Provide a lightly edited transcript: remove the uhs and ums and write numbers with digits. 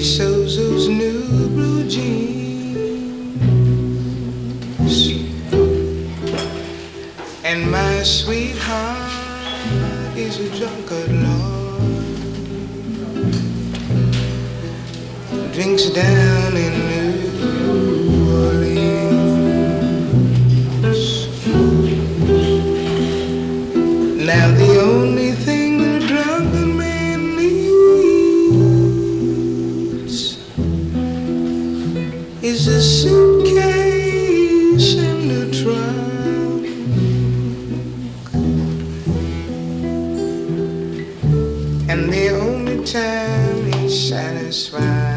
sews those new blue jeans, and my sweetheart is a drunkard, Lord, drinks down in New Orleans. Now the only thing that a drunken man needs is a suitcase and a trunk, and the only time he's satisfied